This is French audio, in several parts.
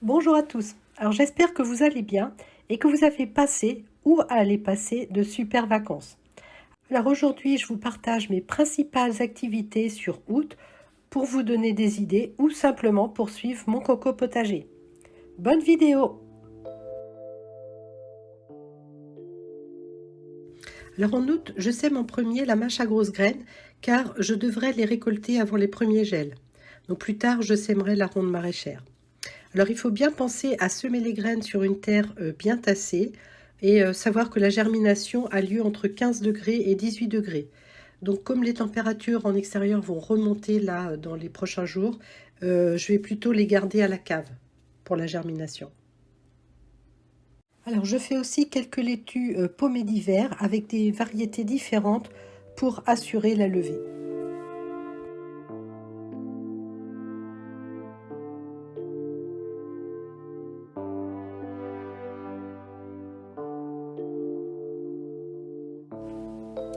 Bonjour à tous. Alors j'espère que vous allez bien et que vous avez passé ou allez passer de super vacances. Alors aujourd'hui, je vous partage mes principales activités sur août pour vous donner des idées ou simplement poursuivre mon coco potager. Bonne vidéo! Alors en août, je sème en premier la mâche à grosses graines car je devrais les récolter avant les premiers gels. Donc plus tard, je sèmerai la ronde maraîchère. Alors il faut bien penser à semer les graines sur une terre bien tassée et savoir que la germination a lieu entre 15 degrés et 18 degrés. Donc comme les températures en extérieur vont remonter là dans les prochains jours, je vais plutôt les garder à la cave pour la germination. Alors je fais aussi quelques laitues paumées d'hiver avec des variétés différentes pour assurer la levée.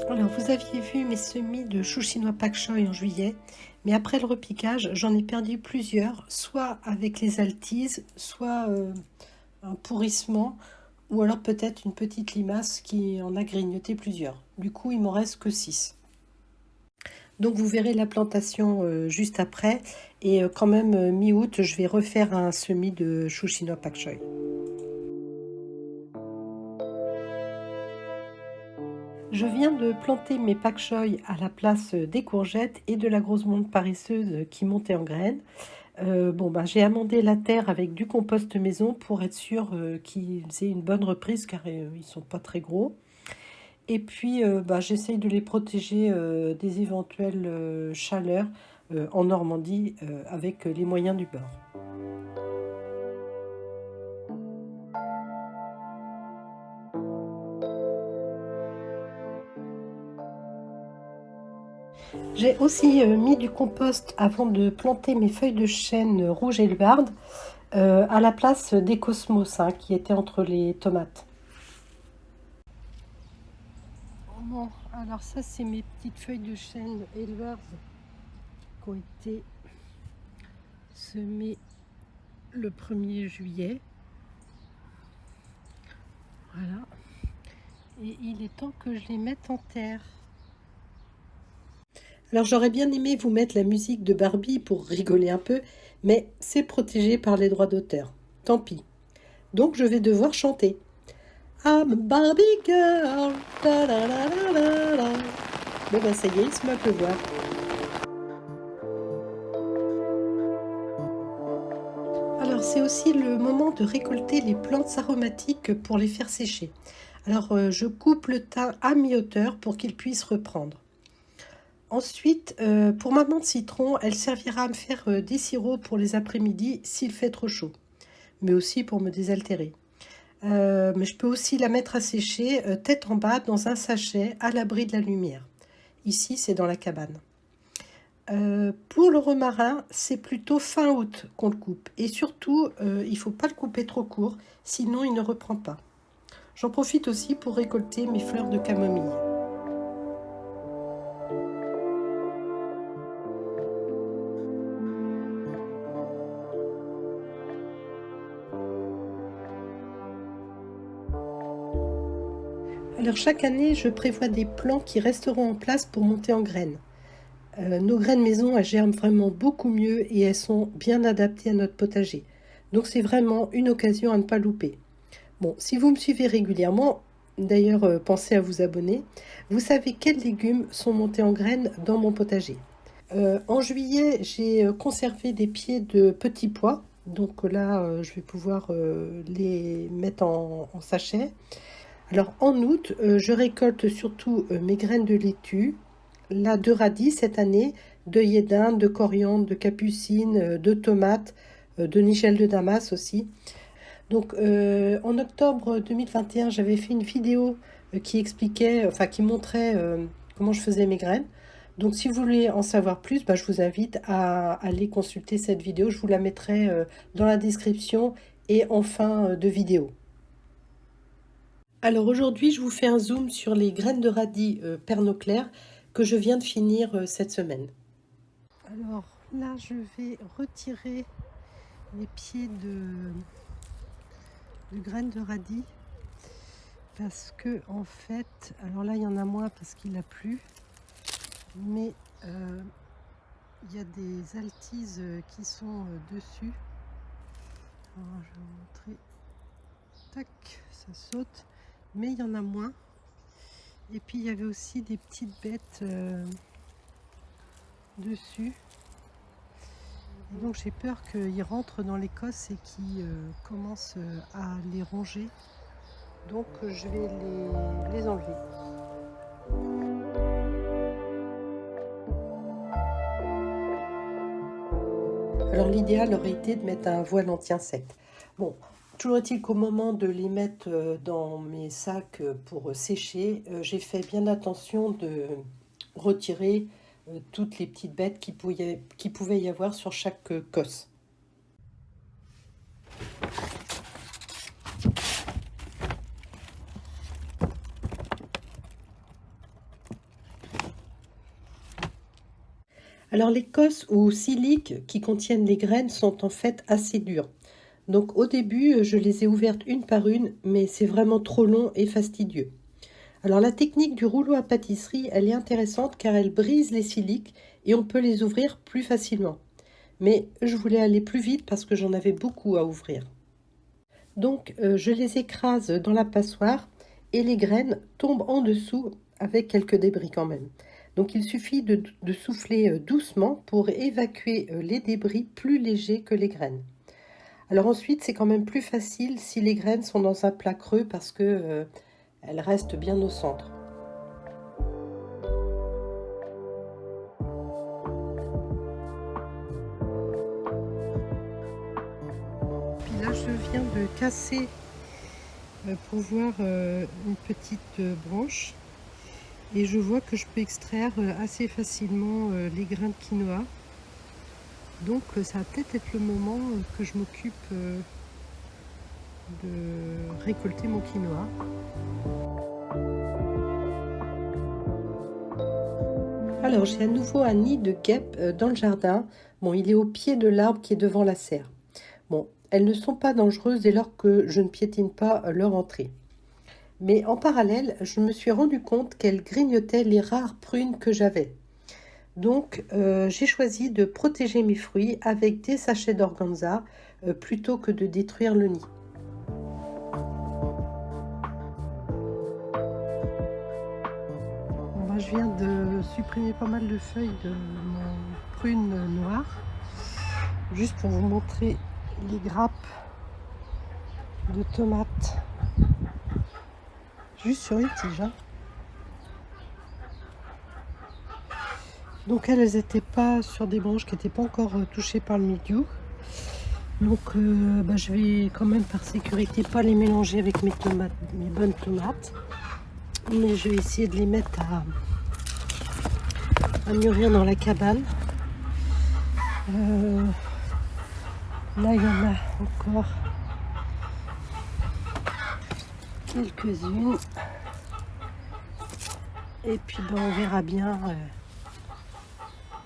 Alors, vous aviez vu mes semis de chou chinois pak choi en juillet, mais après le repiquage, j'en ai perdu plusieurs, soit avec les altises, soit un pourrissement, ou alors peut-être une petite limace qui en a grignoté plusieurs. Du coup, il m'en reste que 6. Donc, vous verrez la plantation juste après, et quand même, mi-août, je vais refaire un semis de chou chinois pak choi. Je viens de planter mes pak choi à la place des courgettes et de la grosse monte paresseuse qui montait en graines. J'ai amendé la terre avec du compost maison pour être sûr qu'ils aient une bonne reprise car ils sont pas très gros. Et puis, j'essaye de les protéger des éventuelles chaleurs en Normandie avec les moyens du bord. J'ai aussi mis du compost avant de planter mes feuilles de chêne rouge éluarde à la place des cosmos qui étaient entre les tomates. Bon, alors ça c'est mes petites feuilles de chêne éleveurs qui ont été semées le 1er juillet. Voilà. Et il est temps que je les mette en terre. Alors j'aurais bien aimé vous mettre la musique de Barbie pour rigoler un peu, mais c'est protégé par les droits d'auteur. Tant pis. Donc je vais devoir chanter. I'm a Barbie girl. Da, da, da, da, da, da. Bon ben ça y est, il se met à pleuvoir. Alors c'est aussi le moment de récolter les plantes aromatiques pour les faire sécher. Alors je coupe le thym à mi-hauteur pour qu'il puisse reprendre. Ensuite, pour ma menthe citron, elle servira à me faire des sirops pour les après-midi s'il fait trop chaud, mais aussi pour me désaltérer. Mais je peux aussi la mettre à sécher tête en bas dans un sachet à l'abri de la lumière. Ici, c'est dans la cabane. Pour le romarin, c'est plutôt fin août qu'on le coupe. Et surtout, il ne faut pas le couper trop court, sinon il ne reprend pas. J'en profite aussi pour récolter mes fleurs de camomille. Alors chaque année, je prévois des plants qui resteront en place pour monter en graines. Nos graines maison, elles germent vraiment beaucoup mieux et elles sont bien adaptées à notre potager. Donc c'est vraiment une occasion à ne pas louper. Bon, si vous me suivez régulièrement, d'ailleurs pensez à vous abonner, vous savez quels légumes sont montés en graines dans mon potager. En juillet, j'ai conservé des pieds de petits pois. Donc là, je vais pouvoir les mettre en sachet. Alors en août, je récolte surtout mes graines de laitue, là de radis cette année, d'œillet d'Inde, de coriandre, de capucine, de tomates, de nigel de Damas aussi. Donc en octobre 2021, j'avais fait une vidéo qui expliquait, enfin qui montrait comment je faisais mes graines. Donc si vous voulez en savoir plus, je vous invite à aller consulter cette vidéo. Je vous la mettrai dans la description et en fin de vidéo. Alors aujourd'hui, je vous fais un zoom sur les graines de radis Pernod Clair que je viens de finir cette semaine. Alors là, je vais retirer les pieds de graines de radis parce que en fait, alors là il y en a moins parce qu'il a plu, mais il y a des altises qui sont dessus. Alors, je vais vous montrer. Tac, ça saute, mais il y en a moins. Et puis il y avait aussi des petites bêtes dessus. Et donc j'ai peur qu'ils rentrent dans l'écosse et qu'ils commencent à les ronger. Donc je vais les enlever. Alors l'idéal aurait été de mettre un voile anti-insectes. Bon, toujours est-il qu'au moment de les mettre dans mes sacs pour sécher, j'ai fait bien attention de retirer toutes les petites bêtes qui pouvait y avoir sur chaque cosse. Alors les cosses ou siliques qui contiennent les graines sont en fait assez dures. Donc au début, je les ai ouvertes une par une, mais c'est vraiment trop long et fastidieux. Alors la technique du rouleau à pâtisserie, elle est intéressante car elle brise les siliques et on peut les ouvrir plus facilement. Mais je voulais aller plus vite parce que j'en avais beaucoup à ouvrir. Donc je les écrase dans la passoire et les graines tombent en dessous avec quelques débris quand même. Donc il suffit de souffler doucement pour évacuer les débris plus légers que les graines. Alors ensuite, c'est quand même plus facile si les graines sont dans un plat creux parce que elles restent bien au centre. Puis là, je viens de casser pour voir une petite branche. Et je vois que je peux extraire assez facilement les grains de quinoa. Donc ça va peut-être être le moment que je m'occupe de récolter mon quinoa. Alors j'ai à nouveau un nid de guêpes dans le jardin. Bon, il est au pied de l'arbre qui est devant la serre. Bon, elles ne sont pas dangereuses dès lors que je ne piétine pas leur entrée. Mais en parallèle, je me suis rendu compte qu'elles grignotaient les rares prunes que j'avais. Donc, j'ai choisi de protéger mes fruits avec des sachets d'organza plutôt que de détruire le nid. Bon, ben, je viens de supprimer pas mal de feuilles de mon prune noire, juste pour vous montrer les grappes de tomates, juste sur une tige. Hein. Donc elles n'étaient pas sur des branches qui n'étaient pas encore touchées par le mildiou. Donc je vais quand même par sécurité pas les mélanger avec mes tomates, mes bonnes tomates. Mais je vais essayer de les mettre à mûrir dans la cabane. Là il y en a encore quelques-unes. Et puis on verra bien.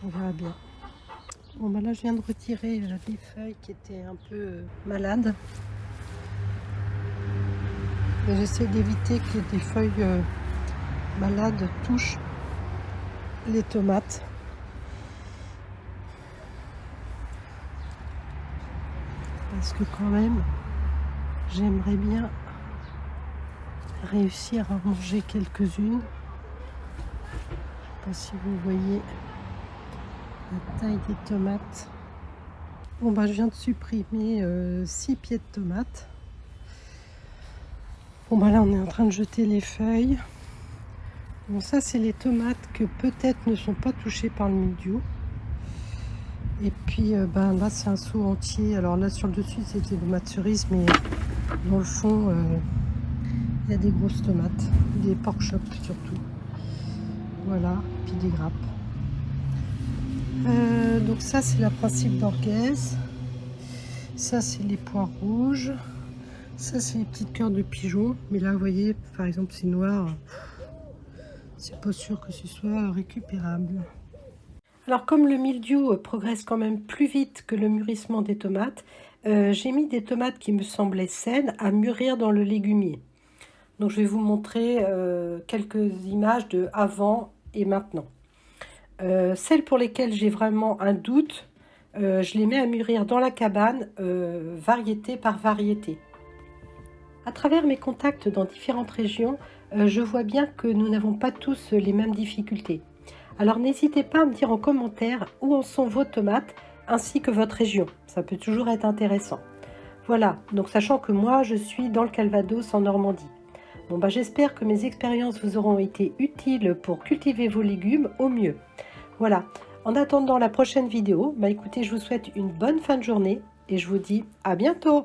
On verra bien. Bon là je viens de retirer des feuilles qui étaient un peu malades. J'essaie d'éviter que des feuilles malades touchent les tomates. Parce que quand même, j'aimerais bien réussir à manger quelques-unes. Je ne sais pas si vous voyez la taille des tomates. Bon je viens de supprimer 6 pieds de tomates. Bon là on est en train de jeter les feuilles. Bon ça c'est les tomates que peut-être ne sont pas touchées par le mildiou. Et puis là c'est un seau entier. Alors là sur le dessus c'était des tomates cerises, mais dans le fond il y a des grosses tomates, des pork chops surtout. Voilà, puis des grappes. Donc ça c'est la principe d'orgaise. Ça c'est les pois rouges. Ça c'est les petites cœurs de pigeon. Mais là vous voyez par exemple c'est noir. C'est pas sûr que ce soit récupérable. Alors comme le mildiou progresse quand même plus vite que le mûrissement des tomates, J'ai mis des tomates qui me semblaient saines à mûrir dans le légumier. Donc je vais vous montrer quelques images de avant et maintenant. Celles pour lesquelles j'ai vraiment un doute, je les mets à mûrir dans la cabane, variété par variété. À travers mes contacts dans différentes régions, je vois bien que nous n'avons pas tous les mêmes difficultés. Alors n'hésitez pas à me dire en commentaire où en sont vos tomates ainsi que votre région. Ça peut toujours être intéressant. Voilà, donc sachant que moi je suis dans le Calvados en Normandie. Bon bah j'espère que mes expériences vous auront été utiles pour cultiver vos légumes au mieux. Voilà, en attendant la prochaine vidéo, bah écoutez, je vous souhaite une bonne fin de journée et je vous dis à bientôt.